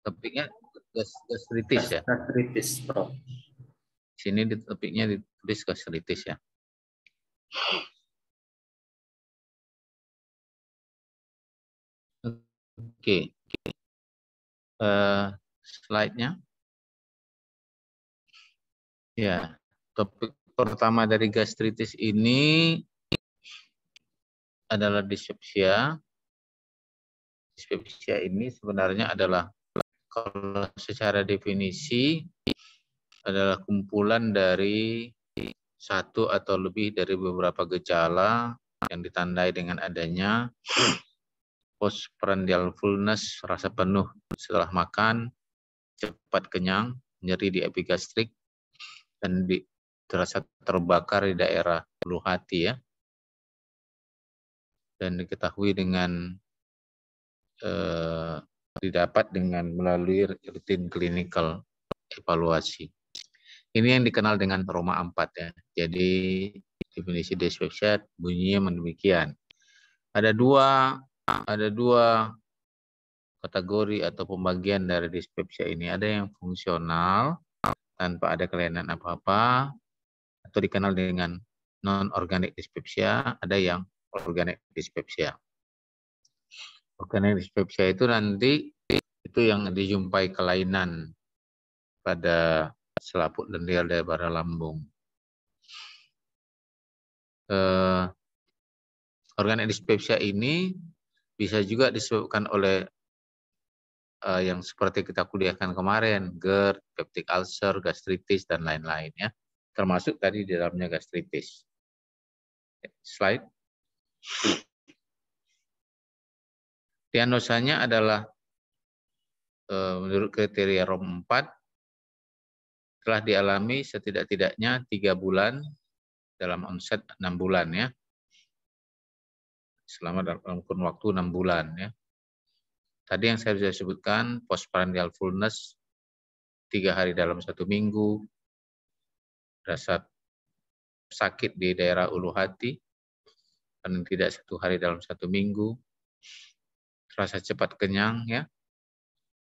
Topiknya gastritis ya. Gastritis, Prof. Sini di topiknya ditulis gastritis ya. Oke. Slide-nya. Ya, topik pertama dari gastritis ini adalah dispepsia. Dispepsia ini sebenarnya adalah, kalau secara definisi, adalah kumpulan dari satu atau lebih dari beberapa gejala yang ditandai dengan adanya postprandial fullness, rasa penuh setelah makan, cepat kenyang, nyeri di epigastrik, dan terasa terbakar di daerah ulu hati ya. Dan diketahui dengan didapat dengan melalui rutin clinical evaluasi. Ini yang dikenal dengan trauma 4 ya. Jadi definisi dispepsia bunyinya demikian. Ada dua kategori atau pembagian dari dispepsia ini. Ada yang fungsional tanpa ada kelainan apa-apa atau dikenal dengan non-organic dispepsia, ada yang organic dispepsia. Organic dispepsia itu nanti itu yang dijumpai kelainan pada selaput lendir daripada lambung. Organic dispepsia ini bisa juga disebabkan oleh yang seperti kita kuliahkan kemarin, GERD, peptic ulcer, gastritis, dan lain-lain ya. Termasuk tadi di dalamnya gastritis. Slide. Diagnosanya adalah menurut kriteria ROM 4 telah dialami setidak-tidaknya 3 bulan dalam onset 6 bulan ya. Selama dalam kurun waktu 6 bulan ya. Tadi yang saya sudah sebutkan, postprandial fullness 3 hari dalam 1 minggu, rasa sakit di daerah ulu hati, paling tidak 1 hari dalam 1 minggu, rasa cepat kenyang ya,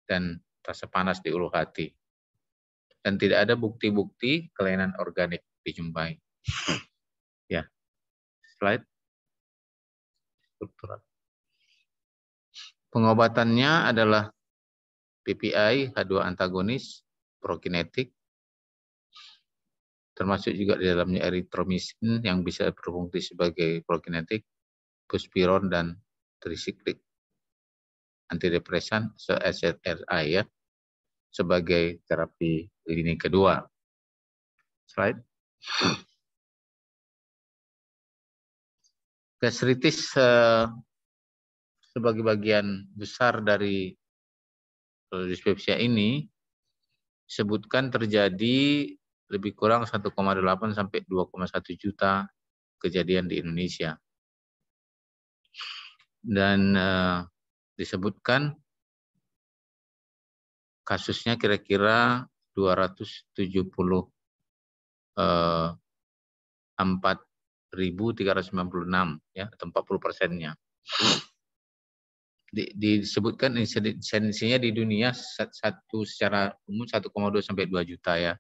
dan rasa panas di ulu hati. Dan tidak ada bukti-bukti kelainan organik dijumpai. Ya, slide. Struktural. Pengobatannya adalah PPI, H2 antagonis, prokinetik, termasuk juga di dalamnya erythromycin yang bisa berfungsi sebagai prokinetik, buspirone, dan trisiklik. Antidepresan, SSRI ya, sebagai terapi lini kedua. Slide. Gastritis sebagai bagian besar dari dispepsia ini disebutkan terjadi lebih kurang 1,8 sampai 2,1 juta kejadian di Indonesia. Dan disebutkan kasusnya kira-kira 274.396 ya, atau 40%-nya. Disebutkan insidensinya di dunia secara umum 1,2 sampai 2 juta ya.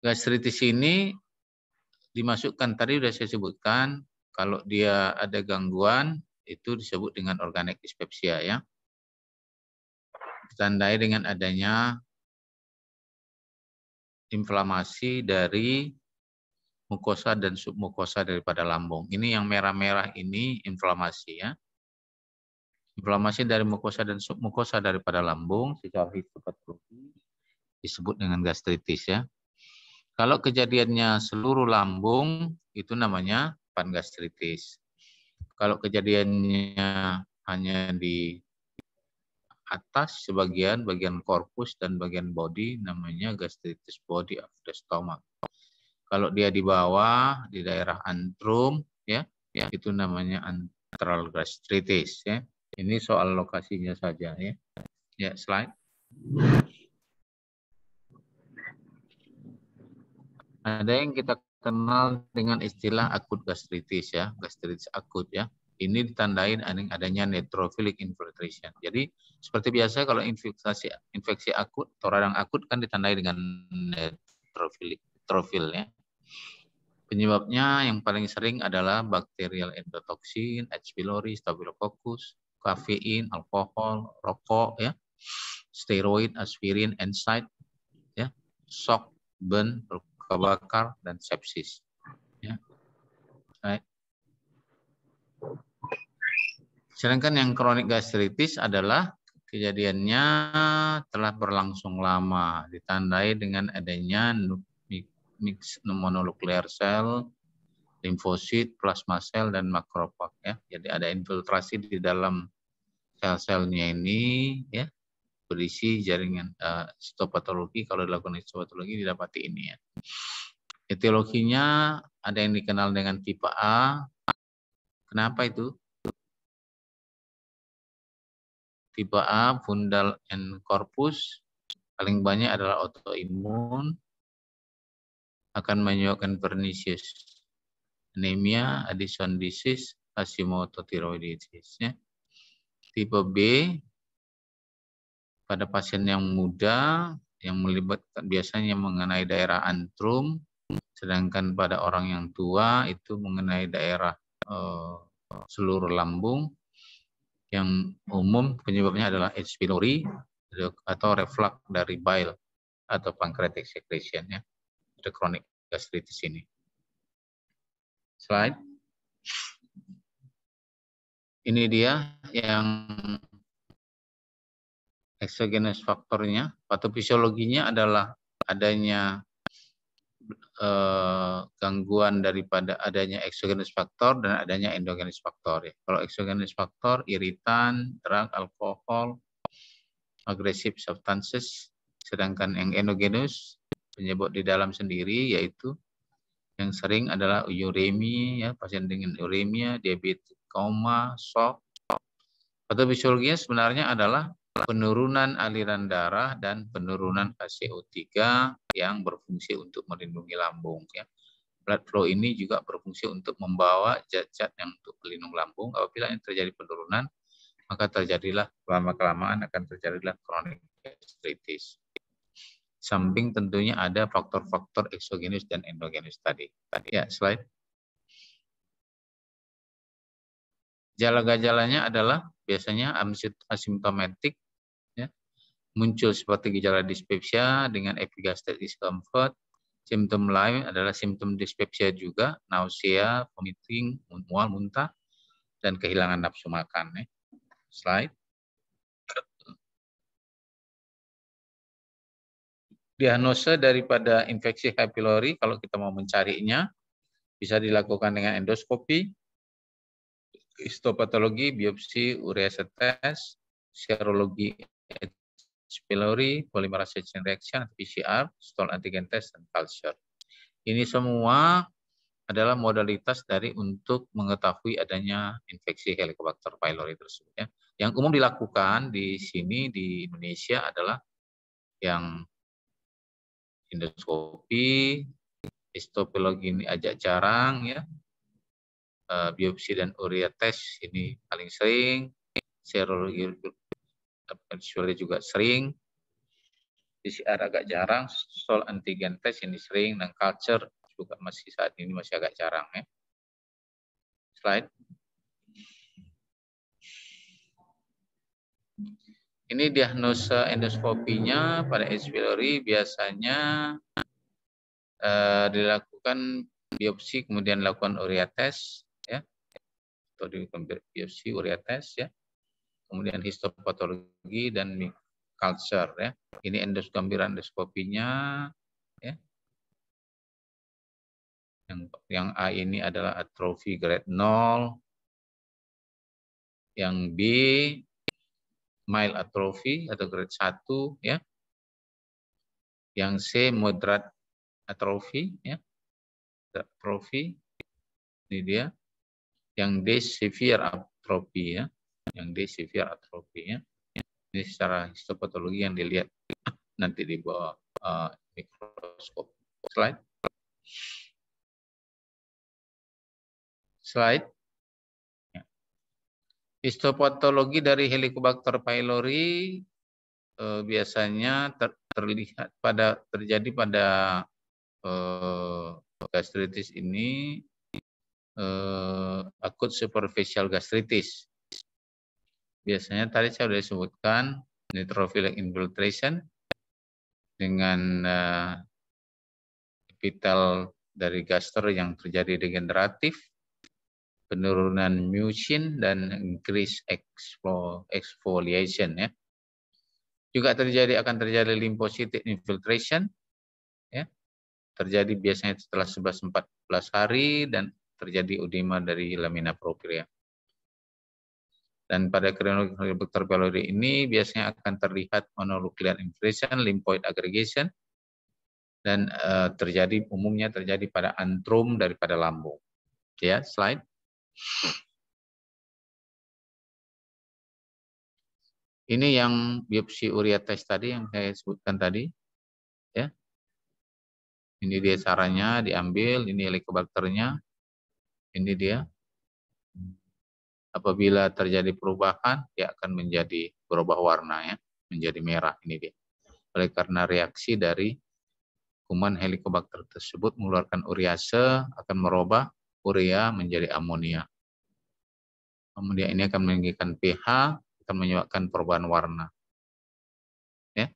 Gastritis ini dimasukkan, tadi sudah saya sebutkan, kalau dia ada gangguan itu disebut dengan organic dispepsia ya. Ditandai dengan adanya inflamasi dari mukosa dan submukosa daripada lambung. Ini yang merah-merah ini inflamasi ya. Inflamasi dari mukosa dan submukosa daripada lambung secara histopatologi disebut dengan gastritis ya. Kalau kejadiannya seluruh lambung itu namanya pangastritis. Kalau kejadiannya hanya di atas sebagian, bagian korpus dan bagian body namanya gastritis body of the stomach. Kalau dia di bawah di daerah antrum ya, itu namanya antral gastritis ya. Ini soal lokasinya saja ya. Ya, slide. Ada yang kita kenal dengan istilah akut gastritis ya, gastritis akut ya. Ini ditandai adanya neutrophilic infiltration. Jadi seperti biasa kalau infeksi akut atau radang akut kan ditandai dengan neutrophil ya. Penyebabnya yang paling sering adalah bakterial endotoxin, H. pylori, Staphylococcus, kafein, alkohol, rokok ya, steroid, aspirin, NSAID ya, shock, burn, luka bakar dan sepsis ya. Right. Sedangkan yang kronik gastritis adalah kejadiannya telah berlangsung lama, ditandai dengan adanya mix mononuklear sel, limfosit, plasma sel, dan makrofag ya. Jadi ada infiltrasi di dalam sel-selnya ini ya, berisi jaringan histopatologi. Kalau dilakukan histopatologi didapati ini ya. Etiologinya ada yang dikenal dengan tipe A. Kenapa itu? Tipe A, fundal and corpus, paling banyak adalah autoimun, akan menyebabkan pernicious anemia, Addison disease, Hashimoto thyroiditis. Ya. Tipe B, pada pasien yang muda, yang melibatkan biasanya mengenai daerah antrum, sedangkan pada orang yang tua itu mengenai daerah seluruh lambung. Yang umum penyebabnya adalah H. pylori atau reflux dari bile atau pancreatic secretion ya. Ada chronic gastritis ini. Slide. Ini dia yang exogenous faktornya. Patofisiologinya adalah adanya gangguan daripada adanya exogenous faktor dan adanya endogenous faktor. Ya. Kalau exogenous faktor, iritan, drug, alkohol, aggressive substances, sedangkan yang endogenous penyebab di dalam sendiri yaitu yang sering adalah uremia, ya, pasien dengan uremia, diabetes, koma, shock. Patofisiologinya sebenarnya adalah penurunan aliran darah dan penurunan HCO3 yang berfungsi untuk melindungi lambung. Ya. Blood flow ini juga berfungsi untuk membawa zat-zat yang untuk pelindung lambung. Apabila yang terjadi penurunan, maka terjadilah lama-kelamaan akan terjadilah chronic gastritis. Samping tentunya ada faktor-faktor eksogenus dan endogenus tadi. Ya, slide. Gejala-gejalanya adalah biasanya asimptomatik, ya. Muncul seperti gejala dispepsia dengan epigastric discomfort. Simptom lain adalah simptom dispepsia juga, nausea, vomiting, mual, muntah, dan kehilangan nafsu makan. Ya. Slide. Diagnosa daripada infeksi H. pylori kalau kita mau mencarinya bisa dilakukan dengan endoskopi, histopatologi, biopsi, urease test, serologi H. pylori, polymerase chain reaction, PCR, stool antigen test, dan culture. Ini semua adalah modalitas dari untuk mengetahui adanya infeksi Helicobacter pylori tersebut. Ya. Yang umum dilakukan di sini di Indonesia adalah yang endoskopi, histopatologi ini agak jarang ya. Biopsi dan urea test ini paling sering, serologi juga sering, PCR agak jarang, stool antigen test ini sering, dan culture juga masih saat ini masih agak jarang ya. Slide. Ini diagnosa endoskopinya pada H. pylori biasanya dilakukan biopsi kemudian dilakukan urea test ya, atau dilakukan biopsi urea test ya, kemudian histopatologi dan culture ya. Ini gambaran endoskopinya ya. Yang A ini adalah atrofi grade 0, yang B mild atrophy atau grade 1 ya. Yang C moderate atrophy ya. Atrophy ini dia. Yang D severe atrophy ya. Yang D severe atrophy ya. Ini secara histopatologi yang dilihat nanti di bawah mikroskop. Slide. Slide. Histopatologi dari Helicobacter pylori biasanya terjadi pada gastritis ini akut superficial gastritis. Biasanya tadi saya sudah sebutkan neutrophilic infiltration dengan epitel dari gaster yang terjadi degeneratif, penurunan mucin dan increase exfoliation ya. Juga akan terjadi lymphocytic infiltration ya. Terjadi biasanya setelah 11-14 hari dan terjadi edema dari lamina propria. Dan pada Helicobacter pylori ini biasanya akan terlihat mononuclear infiltration, lymphoid aggregation, dan umumnya terjadi pada antrum daripada lambung. Ya, slide. Ini yang biopsi urea test tadi yang saya sebutkan tadi. Ya. Ini dia caranya diambil, ini Helicobacternya. Ini dia. Apabila terjadi perubahan, dia akan menjadi berubah warna ya, menjadi merah ini dia. Oleh karena reaksi dari kuman Helicobacter tersebut mengeluarkan urease akan merubah urea menjadi amonia. Amonia ini akan meninggikan pH, akan menyebabkan perubahan warna. Ya.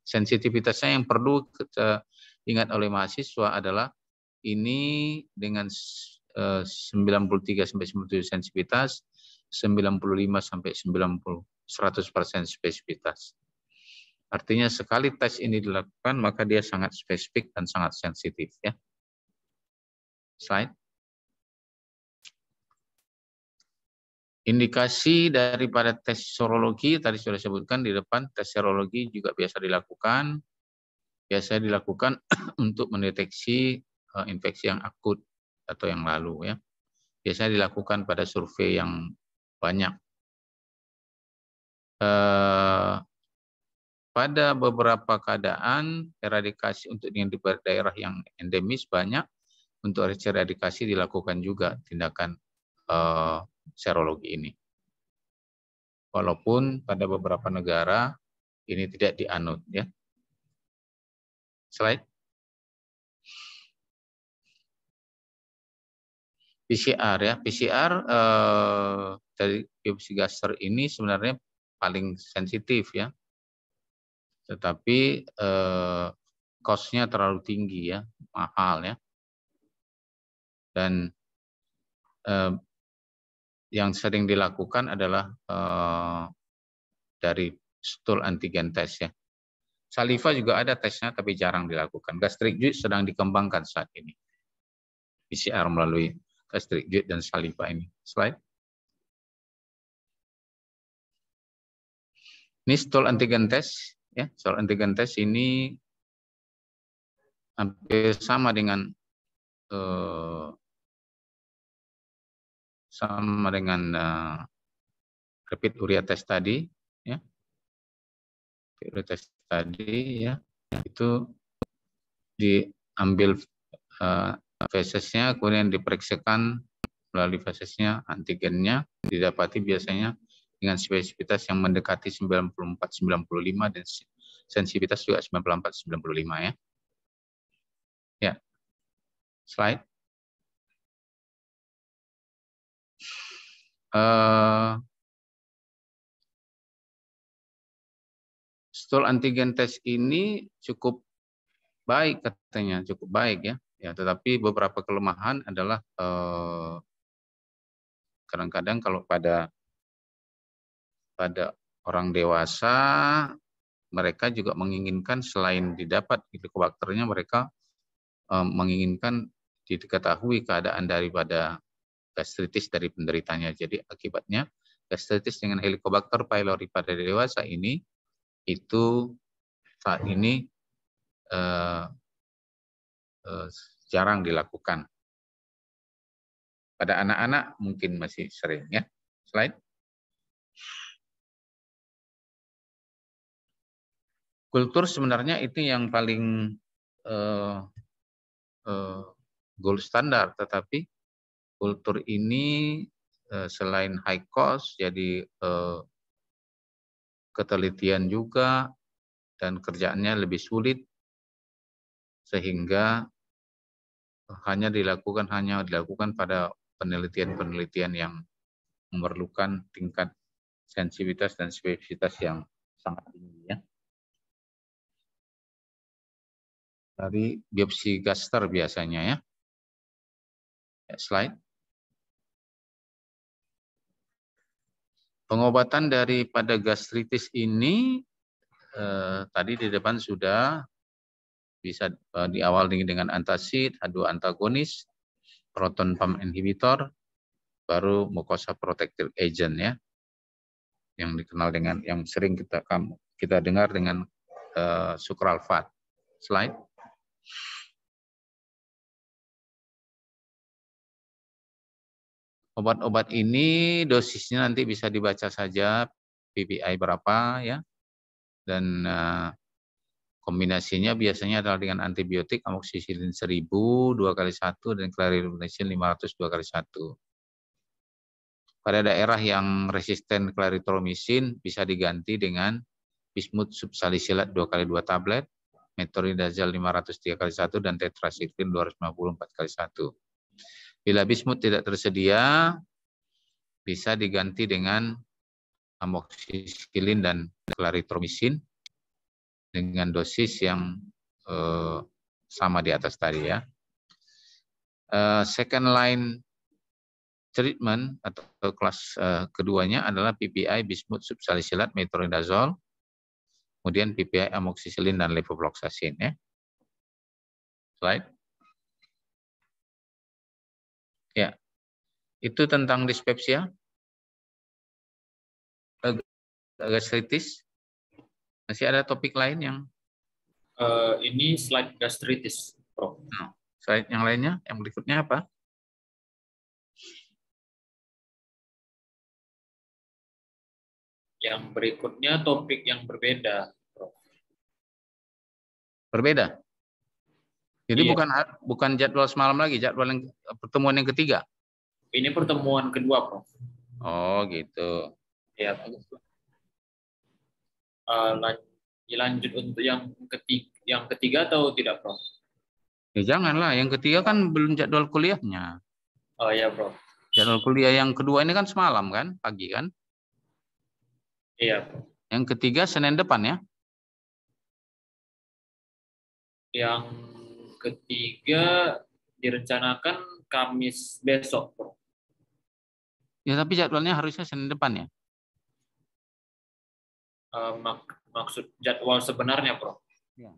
Sensitivitasnya yang perlu kita ingat oleh mahasiswa adalah ini dengan 93 sampai 97 sensitivitas, 95 sampai 90 100% spesifitas. Artinya sekali tes ini dilakukan maka dia sangat spesifik dan sangat sensitif ya. Slide. Indikasi daripada tes serologi tadi sudah sebutkan di depan, tes serologi juga biasa dilakukan. Biasa dilakukan untuk mendeteksi infeksi yang akut atau yang lalu ya. Biasanya dilakukan pada survei yang banyak. Pada beberapa keadaan eradikasi untuk di daerah yang endemis banyak, untuk eradikasi dilakukan juga tindakan serologi ini. Walaupun pada beberapa negara ini tidak dianut ya. Slide. PCR ya. PCR dari biopsi gaster ini sebenarnya paling sensitif ya. Tetapi cost-nya terlalu tinggi ya, mahal ya. Dan yang sering dilakukan adalah dari stool antigen test ya. Saliva juga ada tesnya tapi jarang dilakukan. Gastric juice sedang dikembangkan saat ini. PCR melalui gastric juice dan saliva ini. Slide. Ini stool antigen test ya. Stool antigen test ini hampir sama dengan rapid urea test tadi ya. Urea test tadi ya, itu diambil fesesnya kemudian diperiksakan melalui fesesnya, antigennya didapati biasanya dengan spesifitas yang mendekati 94-95 dan sensitivitas juga 94-95 ya. Ya. Slide. Stool antigen test ini cukup baik katanya, cukup baik ya. Ya, tetapi beberapa kelemahan adalah kadang-kadang kalau pada orang dewasa mereka juga menginginkan selain didapat Helicobacternya mereka menginginkan diketahui keadaan daripada gastritis dari penderitanya. Jadi akibatnya gastritis dengan Helicobacter pylori pada dewasa ini itu saat ini jarang dilakukan. Pada anak-anak mungkin masih sering ya. Slide. Kultur sebenarnya itu yang paling gold standar, tetapi kultur ini selain high cost, jadi ketelitian juga dan kerjaannya lebih sulit, sehingga hanya dilakukan pada penelitian-penelitian yang memerlukan tingkat sensitivitas dan spesifisitas yang sangat tinggi ya. Dari biopsi gaster biasanya ya. Slide. Pengobatan daripada gastritis ini tadi di depan sudah bisa diawali dengan antacid, H2 antagonis, proton pump inhibitor, baru mucosa protective agent ya, yang dikenal dengan yang sering kita dengar dengan sucralfate. Slide. Obat-obat ini dosisnya nanti bisa dibaca saja PPI berapa ya, dan kombinasinya biasanya adalah dengan antibiotik amoxicillin 1000 2x1 dan clarithromycin 500 2x1. Pada daerah yang resisten clarithromycin bisa diganti dengan bismut subsalicilat 2x2 tablet, metronidazole 500 3x1 dan tetracycline 250 4x1. Bila bismut tidak tersedia, bisa diganti dengan amoxicillin dan clarithromycin dengan dosis yang sama di atas tadi ya. Second line treatment atau kelas keduanya adalah PPI bismut subsalicilat metronidazole, kemudian PPI amoxicillin dan levofloxacin ya. Slide. Ya, itu tentang dispepsia, gastritis. Masih ada topik lain yang? Ini slide gastritis, Prof. Nah, slide yang lainnya, yang berikutnya apa? Yang berikutnya topik yang berbeda, Prof. Berbeda? Jadi Iya. bukan jadwal semalam lagi, jadwal yang pertemuan yang ketiga? Ini pertemuan kedua, Prof. Oh gitu. Ya. Lanjut untuk yang ketiga atau tidak, Prof? Ya janganlah, yang ketiga kan belum jadwal kuliahnya. Oh ya, Prof. Jadwal kuliah yang kedua ini kan semalam kan, pagi kan? Iya, Prof. Yang ketiga Senin depan ya? Yang ketiga direncanakan Kamis besok, Prof. Ya tapi jadwalnya harusnya Senin depan ya? Maksud jadwal sebenarnya, Prof? Ya.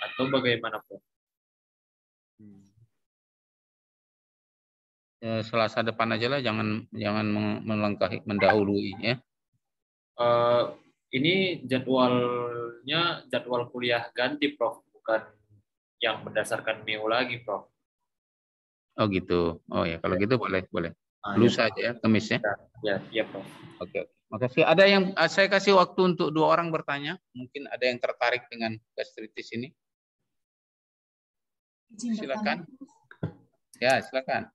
Atau bagaimana, Prof? Selasa depan aja lah, jangan melangkahi, mendahului ya. Ini jadwalnya jadwal kuliah ganti, Prof, bukan yang berdasarkan MIU lagi, Prof. Oh gitu. Oh ya, kalau gitu boleh. Ya, Lusa aja ya, Kamis ya. Ya, Prof. Oke. Makasih. Ada yang saya kasih waktu untuk 2 orang bertanya. Mungkin ada yang tertarik dengan gastritis ini. Silakan. Ya, silakan.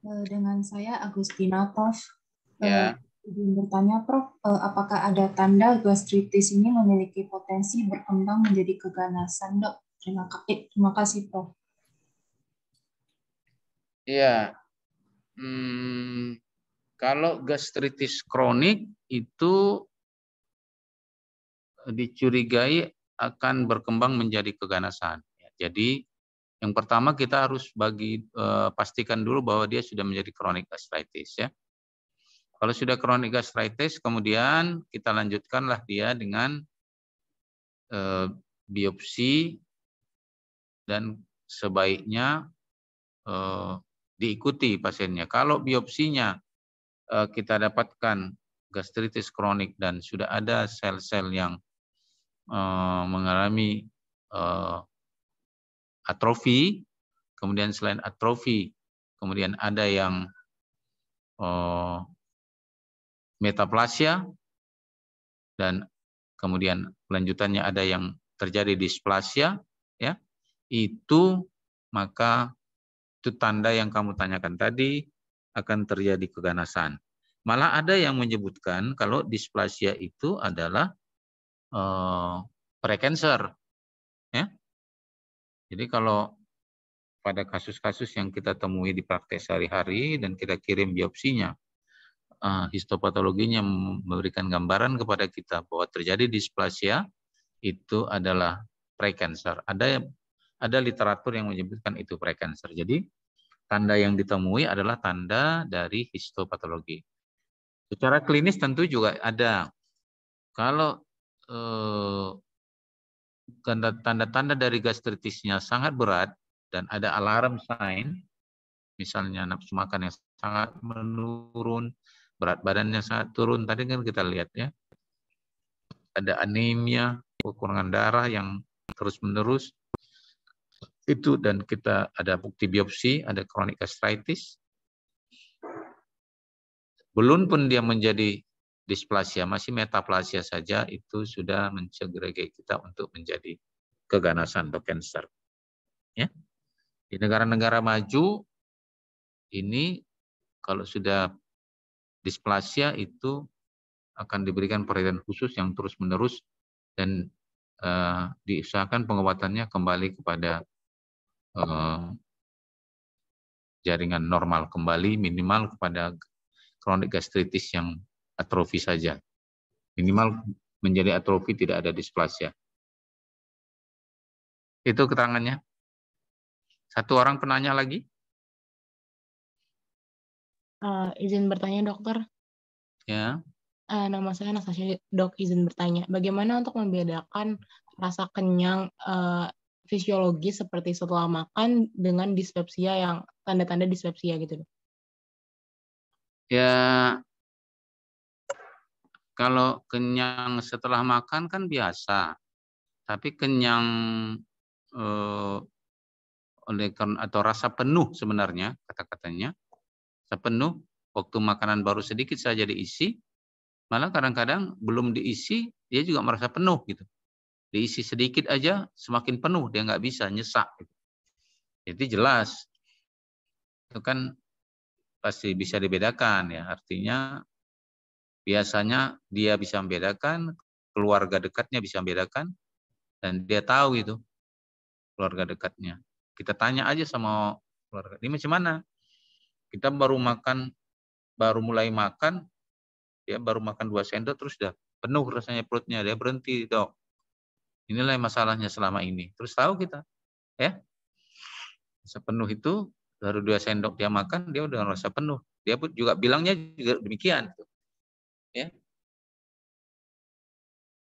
Dengan saya Agustina, Prof. Ya. Izin bertanya, Prof, apakah ada tanda gastritis ini memiliki potensi berkembang menjadi keganasan, Dok? Terima kasih, Prof. Iya. Kalau gastritis kronik itu dicurigai akan berkembang menjadi keganasan. Jadi yang pertama kita harus pastikan dulu bahwa dia sudah menjadi chronic gastritis ya. Kalau sudah chronic gastritis, kemudian kita lanjutkanlah dia dengan biopsi dan sebaiknya diikuti pasiennya. Kalau biopsinya kita dapatkan gastritis kronik dan sudah ada sel-sel yang mengalami atrofi, kemudian selain atrofi, kemudian ada yang metaplasia, dan kemudian kelanjutannya ada yang terjadi displasia, ya, itu maka Itu tanda yang kamu tanyakan tadi, akan terjadi keganasan. Malah ada yang menyebutkan kalau displasia itu adalah precancer. Ya. Jadi kalau pada kasus-kasus yang kita temui di praktek sehari-hari dan kita kirim biopsinya, histopatologinya memberikan gambaran kepada kita bahwa terjadi displasia, itu adalah precancer. Ada literatur yang menyebutkan itu precancer. Jadi tanda yang ditemui adalah tanda dari histopatologi. Secara klinis tentu juga ada. Kalau tanda-tanda dari gastritisnya sangat berat dan ada alarm sign, misalnya nafsu makan yang sangat menurun, berat badannya sangat turun, tadi kan kita lihat ya, ada anemia, kekurangan darah yang terus-menerus, itu dan kita ada bukti biopsi, ada chronic gastritis, belum pun dia menjadi displasia, masih metaplasia saja, itu sudah mencegah kita untuk menjadi keganasan atau cancer. Ya. Di negara-negara maju, ini kalau sudah displasia itu akan diberikan perhatian khusus yang terus-menerus dan diusahakan pengobatannya kembali kepada jaringan normal kembali, minimal kepada kronik gastritis yang atrofi saja. Minimal menjadi atrofi, tidak ada displasia. Itu keterangannya. Satu orang penanya lagi. Izin bertanya, dokter. Ya. Nama saya Anastasia, dok, izin bertanya. Bagaimana untuk membedakan rasa kenyang fisiologis seperti setelah makan dengan dispepsia yang tanda-tanda dispepsia gitu, dok? Ya, kalau kenyang setelah makan kan biasa. Tapi kenyang atau rasa penuh sebenarnya kata-katanya, rasa penuh waktu makanan baru sedikit saja diisi, malah kadang-kadang belum diisi dia juga merasa penuh gitu. Diisi sedikit aja semakin penuh, dia nggak bisa, nyesak. Gitu. Jadi jelas itu kan pasti bisa dibedakan ya. Artinya biasanya dia bisa membedakan, keluarga dekatnya bisa membedakan, dan dia tahu itu keluarga dekatnya. Kita tanya aja sama keluarga, ini macam mana? Kita baru mulai makan, dia baru makan 2 sendok terus udah penuh rasanya perutnya, dia berhenti, dok. Inilah masalahnya selama ini. Terus tahu kita, ya. Sepenuh itu baru 2 sendok dia makan, dia udah merasa penuh. Dia pun juga bilangnya juga demikian. Ya.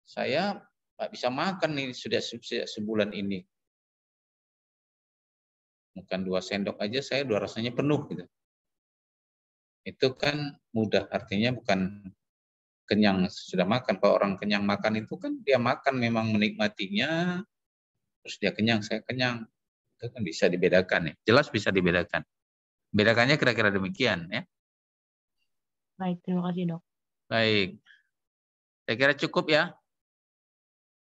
Saya nggak bisa makan nih sudah sebulan ini. Makan 2 sendok aja saya udah rasanya penuh gitu. Itu kan mudah, artinya bukan kenyang sudah makan. Kalau orang kenyang makan itu kan dia makan memang menikmatinya, terus dia kenyang, saya kenyang. Itu kan bisa dibedakan ya. Jelas bisa dibedakan. Bedakannya kira-kira demikian ya. Baik, terima kasih, dok. Baik. Saya kira cukup ya.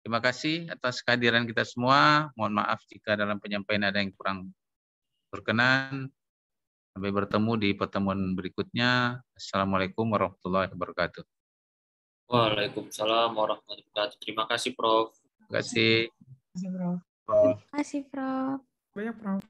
Terima kasih atas kehadiran kita semua. Mohon maaf jika dalam penyampaian ada yang kurang berkenan. Sampai bertemu di pertemuan berikutnya. Assalamualaikum warahmatullahi wabarakatuh. Waalaikumsalam warahmatullahi wabarakatuh. Terima kasih, Prof. Terima kasih. Terima kasih, Prof. Terima kasih, Prof. Banyak, Prof.